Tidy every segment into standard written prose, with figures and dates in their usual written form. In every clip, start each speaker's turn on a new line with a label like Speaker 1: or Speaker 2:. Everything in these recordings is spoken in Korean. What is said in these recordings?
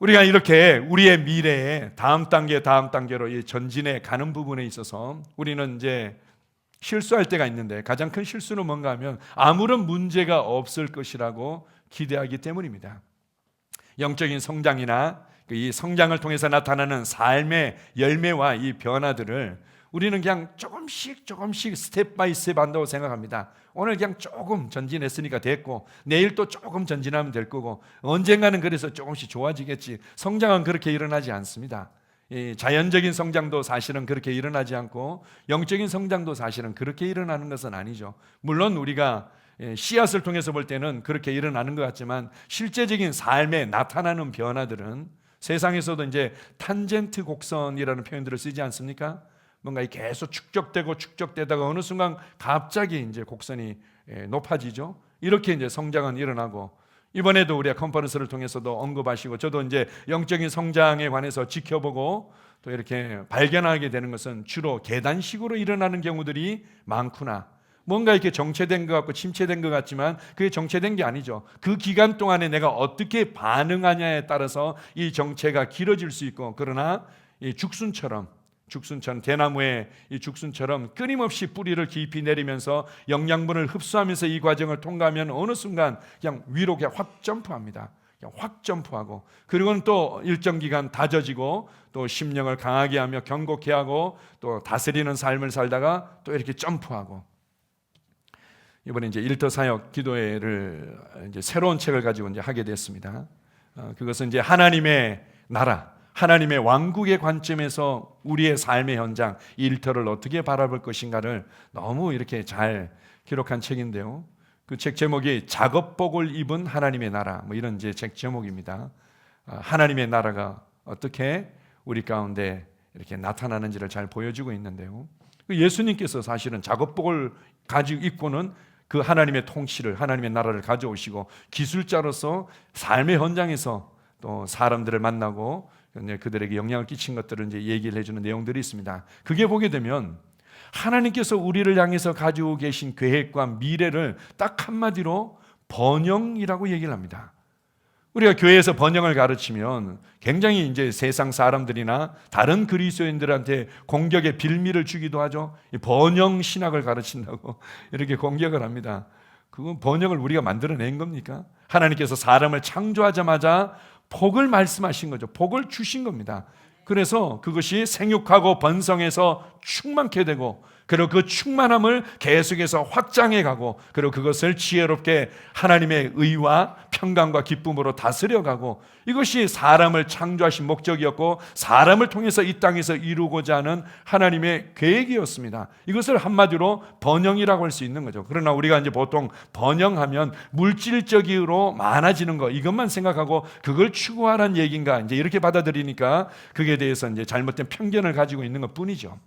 Speaker 1: 우리가 이렇게 우리의 미래에 다음 단계로 이 전진해 가는 부분에 있어서 우리는 이제 실수할 때가 있는데, 가장 큰 실수는 뭔가 하면 아무런 문제가 없을 것이라고 기대하기 때문입니다. 영적인 성장이나 이 성장을 통해서 나타나는 삶의 열매와 이 변화들을 우리는 그냥 조금씩 스텝 바이 스텝 한다고 생각합니다. 오늘 그냥 조금 전진했으니까 됐고, 내일 또 조금 전진하면 될 거고, 언젠가는 그래서 조금씩 좋아지겠지. 성장은 그렇게 일어나지 않습니다. 자연적인 성장도 사실은 그렇게 일어나지 않고, 영적인 성장도 사실은 그렇게 일어나는 것은 아니죠. 물론 우리가 씨앗을 통해서 볼 때는 그렇게 일어나는 것 같지만, 실제적인 삶에 나타나는 변화들은 세상에서도 이제 탄젠트 곡선이라는 표현들을 쓰지 않습니까? 뭔가 계속 축적되다가 어느 순간 갑자기 이제 곡선이 높아지죠. 이렇게 이제 성장은 일어나고, 이번에도 우리가 컨퍼런스를 통해서도 언급하시고, 저도 이제 영적인 성장에 관해서 지켜보고 또 이렇게 발견하게 되는 것은 주로 계단식으로 일어나는 경우들이 많구나. 뭔가 이렇게 정체된 것 같고 침체된 것 같지만 그게 정체된 게 아니죠. 그 기간 동안에 내가 어떻게 반응하냐에 따라서 이 정체가 길어질 수 있고, 그러나 이 죽순처럼 대나무의 이 죽순처럼 끊임없이 뿌리를 깊이 내리면서 영양분을 흡수하면서 이 과정을 통과하면 어느 순간 그냥 위로 그냥 확 점프합니다. 그냥 확 점프하고, 그리고는 또 일정 기간 다져지고, 또 심령을 강하게 하며 견고케 하고, 또 다스리는 삶을 살다가 또 이렇게 점프하고. 이번에 이제 일터 사역 기도회를 이제 새로운 책을 가지고 이제 하게 됐습니다. 그것은 이제 하나님의 나라, 하나님의 왕국의 관점에서 우리의 삶의 현장, 일터를 어떻게 바라볼 것인가를 너무 이렇게 잘 기록한 책인데요. 그 책 제목이 작업복을 입은 하나님의 나라, 뭐 이런 이제 책 제목입니다. 하나님의 나라가 어떻게 우리 가운데 이렇게 나타나는지를 잘 보여주고 있는데요. 예수님께서 사실은 작업복을 가지고 입고는 그 하나님의 통치를, 하나님의 나라를 가져오시고, 기술자로서 삶의 현장에서 또 사람들을 만나고 그들에게 영향을 끼친 것들을 이제 얘기를 해주는 내용들이 있습니다. 그게 보게 되면 하나님께서 우리를 향해서 가지고 계신 계획과 미래를 딱 한마디로 번영이라고 얘기를 합니다. 우리가 교회에서 번영을 가르치면 굉장히 이제 세상 사람들이나 다른 그리스도인들한테 공격의 빌미를 주기도 하죠. 번영 신학을 가르친다고 이렇게 공격을 합니다. 그건 번영을 우리가 만들어낸 겁니까? 하나님께서 사람을 창조하자마자 복을 말씀하신 거죠. 복을 주신 겁니다. 그래서 그것이 생육하고 번성해서 충만케 되고, 그리고 그 충만함을 계속해서 확장해 가고, 그리고 그것을 지혜롭게 하나님의 의와 평강과 기쁨으로 다스려가고, 이것이 사람을 창조하신 목적이었고 사람을 통해서 이 땅에서 이루고자 하는 하나님의 계획이었습니다. 이것을 한마디로 번영이라고 할 수 있는 거죠. 그러나 우리가 이제 보통 번영하면 물질적으로 많아지는 거, 이것만 생각하고 그걸 추구하라는 얘기인가 이제 이렇게 받아들이니까 그게 대해서 이제 잘못된 편견을 가지고 있는 것 뿐이죠.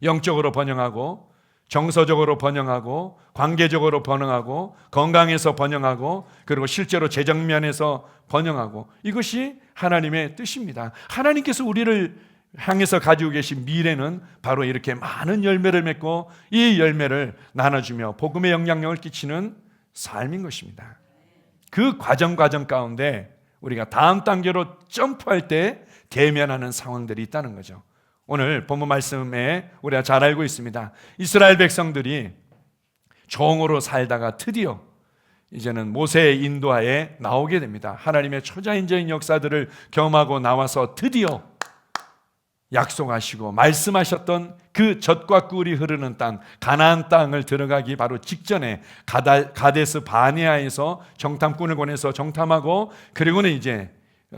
Speaker 1: 영적으로 번영하고, 정서적으로 번영하고, 관계적으로 번영하고, 건강에서 번영하고, 그리고 실제로 재정면에서 번영하고, 이것이 하나님의 뜻입니다. 하나님께서 우리를 향해서 가지고 계신 미래는 바로 이렇게 많은 열매를 맺고 이 열매를 나눠주며 복음의 영향력을 끼치는 삶인 것입니다. 그 과정 가운데 우리가 다음 단계로 점프할 때 대면하는 상황들이 있다는 거죠. 오늘 본문 말씀에 우리가 잘 알고 있습니다. 이스라엘 백성들이 종으로 살다가 드디어 이제는 모세의 인도하에 나오게 됩니다. 하나님의 초자연적인 역사들을 경험하고 나와서 드디어 약속하시고 말씀하셨던 그 젖과 꿀이 흐르는 땅, 가나안 땅을 들어가기 바로 직전에 가데스 바네아에서 정탐꾼을 보내서 정탐하고, 그리고는 이제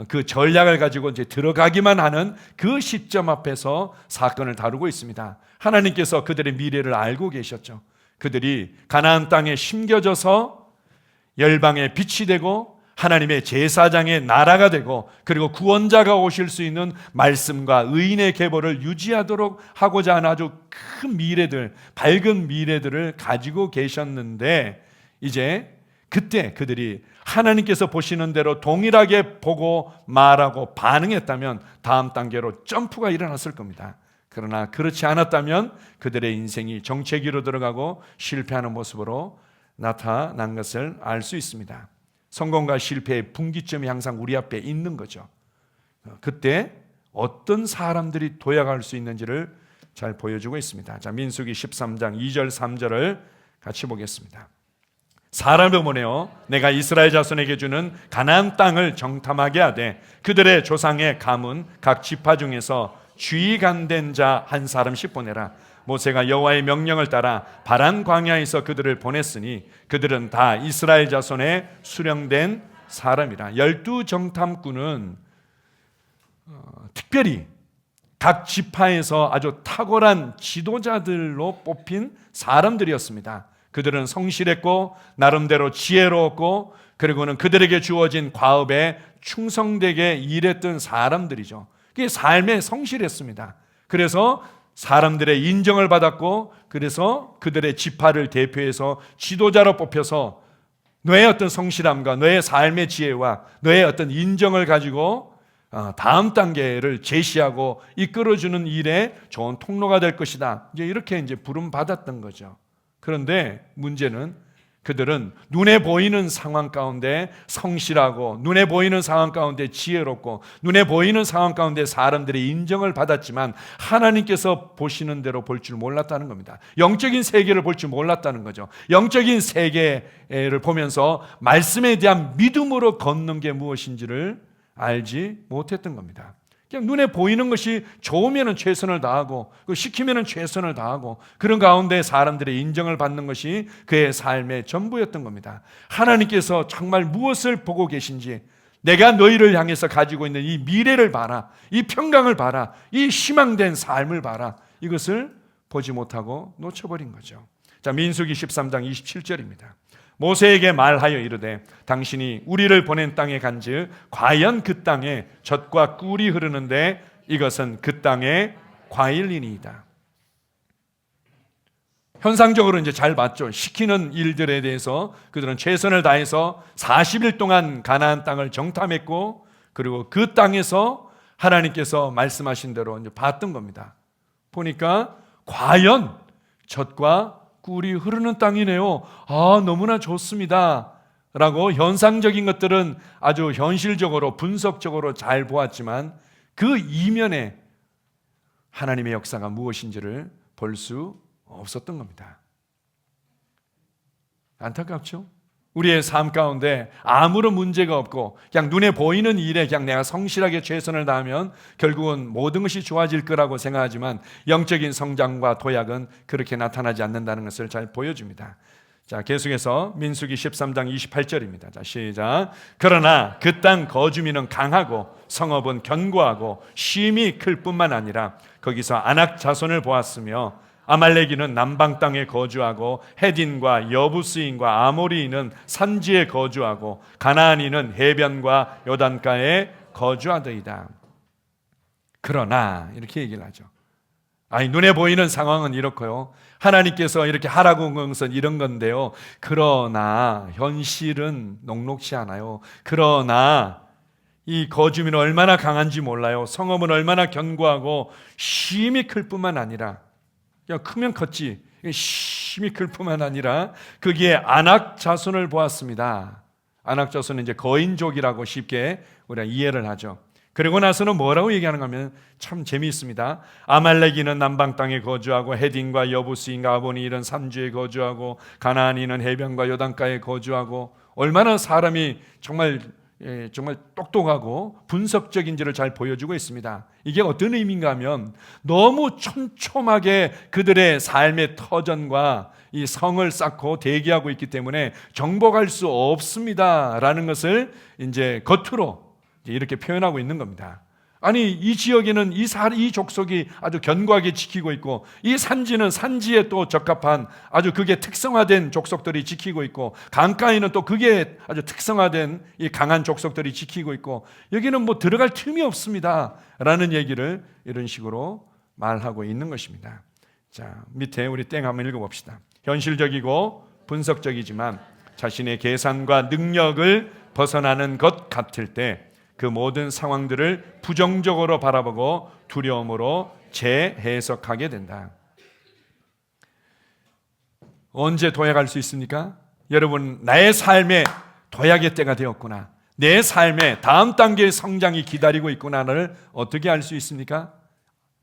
Speaker 1: 그 전략을 가지고 이제 들어가기만 하는 그 시점 앞에서 사건을 다루고 있습니다. 하나님께서 그들의 미래를 알고 계셨죠. 그들이 가나안 땅에 심겨져서 열방의 빛이 되고 하나님의 제사장의 나라가 되고, 그리고 구원자가 오실 수 있는 말씀과 의인의 계보를 유지하도록 하고자 하는 아주 큰 미래들, 밝은 미래들을 가지고 계셨는데, 이제 그때 그들이 하나님께서 보시는 대로 동일하게 보고 말하고 반응했다면 다음 단계로 점프가 일어났을 겁니다. 그러나 그렇지 않았다면 그들의 인생이 정체기로 들어가고 실패하는 모습으로 나타난 것을 알 수 있습니다. 성공과 실패의 분기점이 항상 우리 앞에 있는 거죠. 그때 어떤 사람들이 도약할 수 있는지를 잘 보여주고 있습니다. 자, 민수기 13장 2절 3절을 같이 보겠습니다. 사람을 보내어 내가 이스라엘 자손에게 주는 가나안 땅을 정탐하게 하되 그들의 조상의 가문 각 지파 중에서 주의간된 자 한 사람씩 보내라. 모세가 여호와의 명령을 따라 바란 광야에서 그들을 보냈으니 그들은 다 이스라엘 자손의 수령된 사람이라. 12 정탐꾼은 특별히 각 지파에서 아주 탁월한 지도자들로 뽑힌 사람들이었습니다. 그들은 성실했고 나름대로 지혜로웠고 그리고는 그들에게 주어진 과업에 충성되게 일했던 사람들이죠. 그게 삶에 성실했습니다. 그래서 사람들의 인정을 받았고 그래서 그들의 지파를 대표해서 지도자로 뽑혀서 너의 어떤 성실함과 너의 삶의 지혜와 너의 어떤 인정을 가지고 다음 단계를 제시하고 이끌어주는 일에 좋은 통로가 될 것이다. 이렇게 부름 받았던 거죠. 그런데 문제는 그들은 눈에 보이는 상황 가운데 성실하고 눈에 보이는 상황 가운데 지혜롭고 눈에 보이는 상황 가운데 사람들의 인정을 받았지만 하나님께서 보시는 대로 볼 줄 몰랐다는 겁니다. 영적인 세계를 볼 줄 몰랐다는 거죠. 영적인 세계를 보면서 말씀에 대한 믿음으로 걷는 게 무엇인지를 알지 못했던 겁니다. 그냥 눈에 보이는 것이 좋으면 최선을 다하고 시키면 최선을 다하고 그런 가운데 사람들의 인정을 받는 것이 그의 삶의 전부였던 겁니다. 하나님께서 정말 무엇을 보고 계신지 내가 너희를 향해서 가지고 있는 이 미래를 봐라, 이 평강을 봐라, 이 희망된 삶을 봐라, 이것을 보지 못하고 놓쳐버린 거죠. 자, 민수기 13장 27절입니다. 모세에게 말하여 이르되 당신이 우리를 보낸 땅에 간즉 과연 그 땅에 젖과 꿀이 흐르는데 이것은 그 땅의 과일이니이다. 현상적으로 잘 봤죠. 시키는 일들에 대해서 그들은 최선을 다해서 40일 동안 가나안 땅을 정탐했고 그리고 그 땅에서 하나님께서 말씀하신 대로 봤던 겁니다. 보니까 과연 젖과 꿀이 흐르는 땅이네요. 너무나 좋습니다. 라고 현상적인 것들은 아주 현실적으로 분석적으로 잘 보았지만 그 이면에 하나님의 역사가 무엇인지를 볼 수 없었던 겁니다. 안타깝죠? 우리의 삶 가운데 아무런 문제가 없고 그냥 눈에 보이는 일에 그냥 내가 성실하게 최선을 다하면 결국은 모든 것이 좋아질 거라고 생각하지만 영적인 성장과 도약은 그렇게 나타나지 않는다는 것을 잘 보여줍니다. 자, 계속해서 민수기 13장 28절입니다. 자, 시작. 그러나 그 땅 거주민은 강하고 성읍은 견고하고 쉼이 클 뿐만 아니라 거기서 아낙 자손을 보았으며 아말렉인은 남방 땅에 거주하고 헤딘과 여부스인과 아모리인은 산지에 거주하고 가나안인은 해변과 요단가에 거주하더이다. 그러나 이렇게 얘기를 하죠. 눈에 보이는 상황은 이렇고요. 하나님께서 이렇게 하라고 한 것은 이런 건데요. 그러나 현실은 녹록지 않아요. 그러나 이 거주민은 얼마나 강한지 몰라요. 성읍은 얼마나 견고하고 쉼이 클 뿐만 아니라 크면 컸지 힘이 클 뿐만 아니라 거기에 아낙 자손을 보았습니다. 아낙 자손은 거인족이라고 쉽게 우리가 이해를 하죠. 그리고 나서는 뭐라고 얘기하는가 하면 참 재미있습니다. 아말렉인은 남방 땅에 거주하고 헤딘과 여부스인과 아보니인은 산지에 거주하고 가나안인은 해변과 요단가에 거주하고 얼마나 사람이 정말 똑똑하고 분석적인지를 잘 보여주고 있습니다. 이게 어떤 의미인가 하면 너무 촘촘하게 그들의 삶의 터전과 이 성을 쌓고 대기하고 있기 때문에 정복할 수 없습니다라는 것을 겉으로 이렇게 표현하고 있는 겁니다. 이 지역에는 이 족속이 아주 견고하게 지키고 있고 이 산지는 산지에 또 적합한 아주 그게 특성화된 족속들이 지키고 있고 강가에는 또 그게 아주 특성화된 이 강한 족속들이 지키고 있고 여기는 들어갈 틈이 없습니다 라는 얘기를 이런 식으로 말하고 있는 것입니다. 자, 밑에 우리 땡 한번 읽어봅시다. 현실적이고 분석적이지만 자신의 계산과 능력을 벗어나는 것 같을 때 그 모든 상황들을 부정적으로 바라보고 두려움으로 재해석하게 된다. 언제 도약할 수 있습니까? 여러분, 나의 삶에 도약의 때가 되었구나. 내 삶의 다음 단계의 성장이 기다리고 있구나를 어떻게 알 수 있습니까?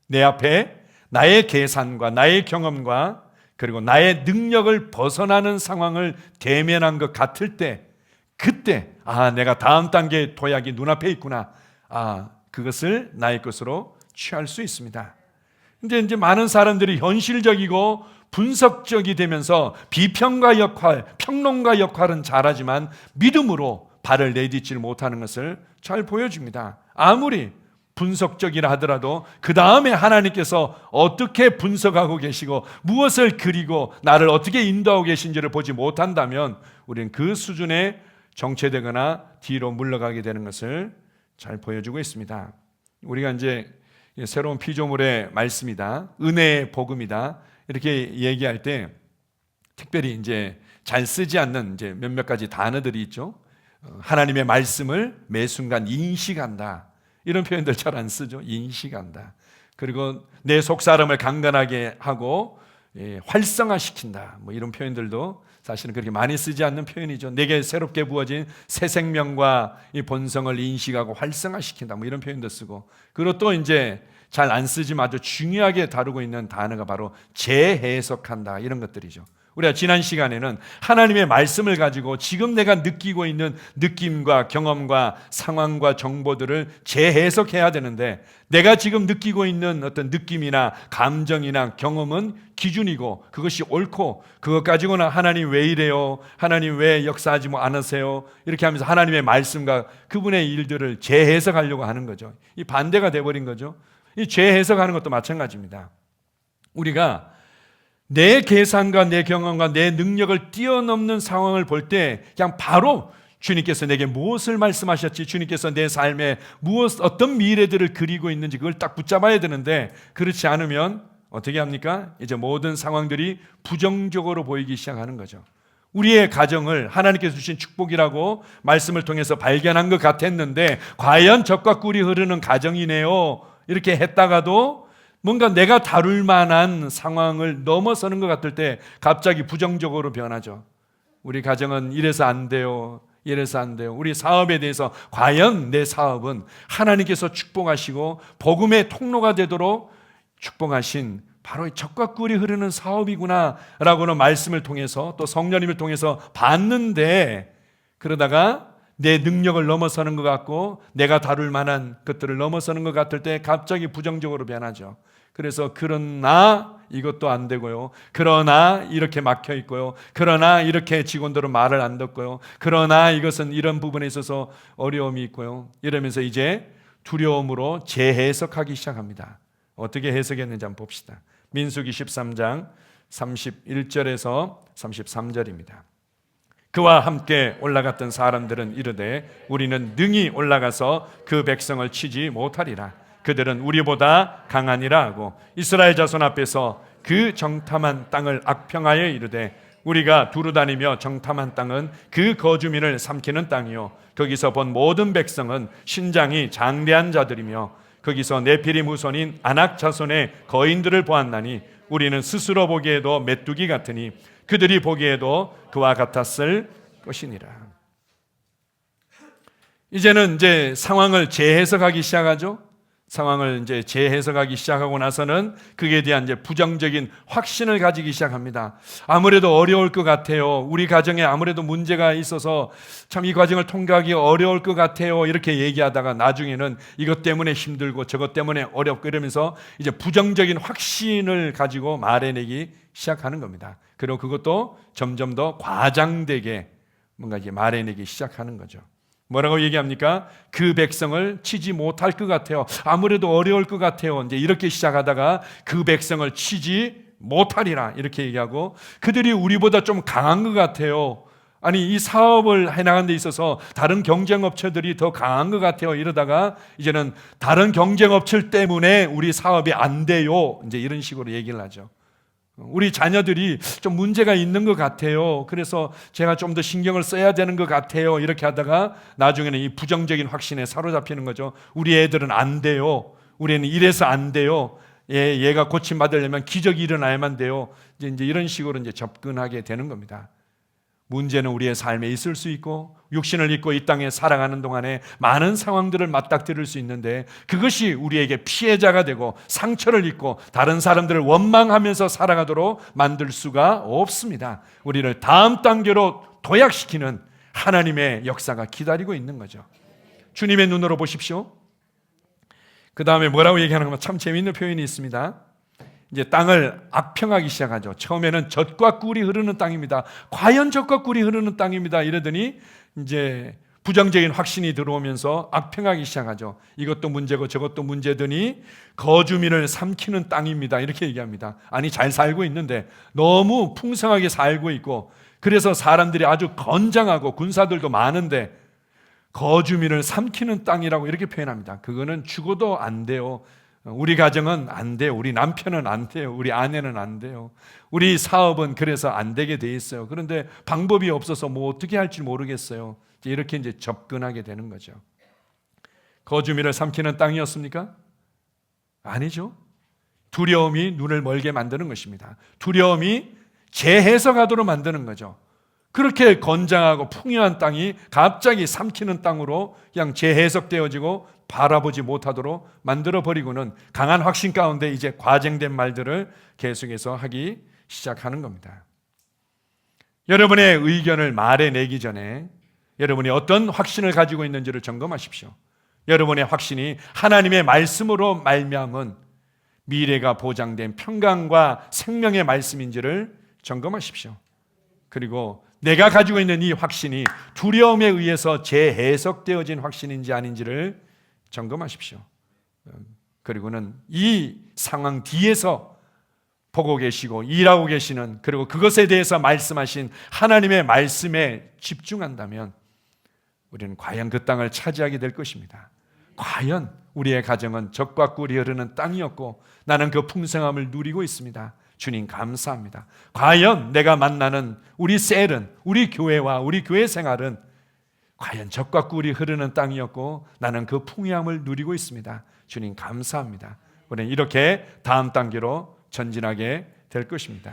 Speaker 1: 내 앞에 나의 계산과 나의 경험과 그리고 나의 능력을 벗어나는 상황을 대면한 것 같을 때, 그때 내가 다음 단계의 도약이 눈앞에 있구나, 그것을 나의 것으로 취할 수 있습니다. 근데 이제 많은 사람들이 현실적이고 분석적이 되면서 비평가 역할, 평론가 역할은 잘하지만 믿음으로 발을 내딛질 못하는 것을 잘 보여줍니다. 아무리 분석적이라 하더라도 그 다음에 하나님께서 어떻게 분석하고 계시고 무엇을 그리고 나를 어떻게 인도하고 계신지를 보지 못한다면 우리는 그 수준에 정체되거나 뒤로 물러가게 되는 것을 잘 보여주고 있습니다. 우리가 이제 새로운 피조물의 말씀이다, 은혜의 복음이다 이렇게 얘기할 때 특별히 이제 잘 쓰지 않는 이제 몇몇 가지 단어들이 있죠. 하나님의 말씀을 매 순간 인식한다, 이런 표현들 잘 안 쓰죠. 인식한다. 그리고 내 속사람을 강건하게 하고 활성화시킨다, 뭐 이런 표현들도 사실은 그렇게 많이 쓰지 않는 표현이죠. 내게 새롭게 부어진 새 생명과 이 본성을 인식하고 활성화시킨다, 뭐 이런 표현도 쓰고, 그리고 또 이제 잘 안 쓰지만 아주 중요하게 다루고 있는 단어가 바로 재해석한다, 이런 것들이죠. 우리가 지난 시간에는 하나님의 말씀을 가지고 지금 내가 느끼고 있는 느낌과 경험과 상황과 정보들을 재해석해야 되는데, 내가 지금 느끼고 있는 어떤 느낌이나 감정이나 경험은 기준이고 그것이 옳고, 그것 가지고는 하나님 왜 이래요? 하나님 왜 역사하지 않으세요? 이렇게 하면서 하나님의 말씀과 그분의 일들을 재해석하려고 하는 거죠. 이 반대가 돼버린 거죠. 이 재해석하는 것도 마찬가지입니다. 우리가 내 계산과 내 경험과 내 능력을 뛰어넘는 상황을 볼 때 그냥 바로 주님께서 내게 무엇을 말씀하셨지, 주님께서 내 삶에 어떤 미래들을 그리고 있는지 그걸 딱 붙잡아야 되는데, 그렇지 않으면 어떻게 합니까? 이제 모든 상황들이 부정적으로 보이기 시작하는 거죠. 우리의 가정을 하나님께서 주신 축복이라고 말씀을 통해서 발견한 것 같았는데 과연 젖과 꿀이 흐르는 가정이네요, 이렇게 했다가도 뭔가 내가 다룰 만한 상황을 넘어서는 것 같을 때 갑자기 부정적으로 변하죠. 우리 가정은 이래서 안 돼요, 이래서 안 돼요. 우리 사업에 대해서 과연 내 사업은 하나님께서 축복하시고 복음의 통로가 되도록 축복하신 바로 젖과 꿀이 흐르는 사업이구나 라고는 말씀을 통해서 또 성령님을 통해서 봤는데, 그러다가 내 능력을 넘어서는 것 같고 내가 다룰 만한 것들을 넘어서는 것 같을 때 갑자기 부정적으로 변하죠. 그래서 그러나 이것도 안 되고요, 그러나 이렇게 막혀 있고요, 그러나 이렇게 직원들은 말을 안 듣고요, 그러나 이것은 이런 부분에 있어서 어려움이 있고요, 이러면서 이제 두려움으로 재해석하기 시작합니다. 어떻게 해석했는지 한번 봅시다. 민수기 13장 31절에서 33절입니다. 그와 함께 올라갔던 사람들은 이르되 우리는 능히 올라가서 그 백성을 치지 못하리라. 그들은 우리보다 강하니라 하고 이스라엘 자손 앞에서 그 정탐한 땅을 악평하여 이르되 우리가 두루다니며 정탐한 땅은 그 거주민을 삼키는 땅이요 거기서 본 모든 백성은 신장이 장대한 자들이며 거기서 네피림 후손인 아낙 자손의 거인들을 보았나니 우리는 스스로 보기에도 메뚜기 같으니 그들이 보기에도 그와 같았을 것이니라. 이제는 이제 상황을 재해석하기 시작하죠. 상황을 이제 재해석하기 시작하고 나서는 그에 대한 이제 부정적인 확신을 가지기 시작합니다. 아무래도 어려울 것 같아요. 우리 가정에 아무래도 문제가 있어서 참 이 과정을 통과하기 어려울 것 같아요. 이렇게 얘기하다가 나중에는 이것 때문에 힘들고 저것 때문에 어렵고 이러면서 이제 부정적인 확신을 가지고 말해내기 시작하는 겁니다. 그리고 그것도 점점 더 과장되게 뭔가 이제 말해내기 시작하는 거죠. 뭐라고 얘기합니까? 그 백성을 치지 못할 것 같아요. 아무래도 어려울 것 같아요. 이제 이렇게 시작하다가 그 백성을 치지 못하리라 이렇게 얘기하고 그들이 우리보다 좀 강한 것 같아요. 아니 이 사업을 해나가는 데 있어서 다른 경쟁업체들이 더 강한 것 같아요. 이러다가 이제는 다른 경쟁업체 때문에 우리 사업이 안 돼요. 이제 이런 식으로 얘기를 하죠. 우리 자녀들이 좀 문제가 있는 것 같아요. 그래서 제가 좀 더 신경을 써야 되는 것 같아요. 이렇게 하다가 나중에는 이 부정적인 확신에 사로잡히는 거죠. 우리 애들은 안 돼요. 우리는 이래서 안 돼요. 얘가 고침받으려면 기적이 일어나야만 돼요. 이제 이런 식으로 이제 접근하게 되는 겁니다. 문제는 우리의 삶에 있을 수 있고 육신을 입고 이 땅에 살아가는 동안에 많은 상황들을 맞닥뜨릴 수 있는데 그것이 우리에게 피해자가 되고 상처를 입고 다른 사람들을 원망하면서 살아가도록 만들 수가 없습니다. 우리를 다음 단계로 도약시키는 하나님의 역사가 기다리고 있는 거죠. 주님의 눈으로 보십시오. 그 다음에 뭐라고 얘기하는 건 참 재미있는 표현이 있습니다. 이제 땅을 악평하기 시작하죠. 처음에는 젖과 꿀이 흐르는 땅입니다. 과연 젖과 꿀이 흐르는 땅입니다. 이러더니 이제 부정적인 확신이 들어오면서 악평하기 시작하죠. 이것도 문제고 저것도 문제더니 거주민을 삼키는 땅입니다. 이렇게 얘기합니다. 아니, 잘 살고 있는데 너무 풍성하게 살고 있고 그래서 사람들이 아주 건장하고 군사들도 많은데 거주민을 삼키는 땅이라고 이렇게 표현합니다. 그거는 죽어도 안 돼요. 우리 가정은 안 돼요. 우리 남편은 안 돼요. 우리 아내는 안 돼요. 우리 사업은 그래서 안 되게 돼 있어요. 그런데 방법이 없어서 뭐 어떻게 할지 모르겠어요. 이렇게 이제 접근하게 되는 거죠. 거주민을 삼키는 땅이었습니까? 아니죠. 두려움이 눈을 멀게 만드는 것입니다. 두려움이 재해석하도록 만드는 거죠. 그렇게 건장하고 풍요한 땅이 갑자기 삼키는 땅으로 그냥 재해석되어지고 바라보지 못하도록 만들어버리고는 강한 확신 가운데 이제 과장된 말들을 계속해서 하기 시작하는 겁니다. 여러분의 의견을 말해내기 전에 여러분이 어떤 확신을 가지고 있는지를 점검하십시오. 여러분의 확신이 하나님의 말씀으로 말미암은 미래가 보장된 평강과 생명의 말씀인지를 점검하십시오. 그리고 내가 가지고 있는 이 확신이 두려움에 의해서 재해석되어진 확신인지 아닌지를 점검하십시오. 그리고는 이 상황 뒤에서 보고 계시고 일하고 계시는 그리고 그것에 대해서 말씀하신 하나님의 말씀에 집중한다면 우리는 과연 그 땅을 차지하게 될 것입니다. 과연 우리의 가정은 젖과 꿀이 흐르는 땅이었고 나는 그 풍성함을 누리고 있습니다. 주님 감사합니다. 과연 내가 만나는 우리 셀은 우리 교회와 우리 교회 생활은 과연 젖과 꿀이 흐르는 땅이었고 나는 그 풍요함을 누리고 있습니다. 주님 감사합니다. 우리는 이렇게 다음 단계로 전진하게 될 것입니다.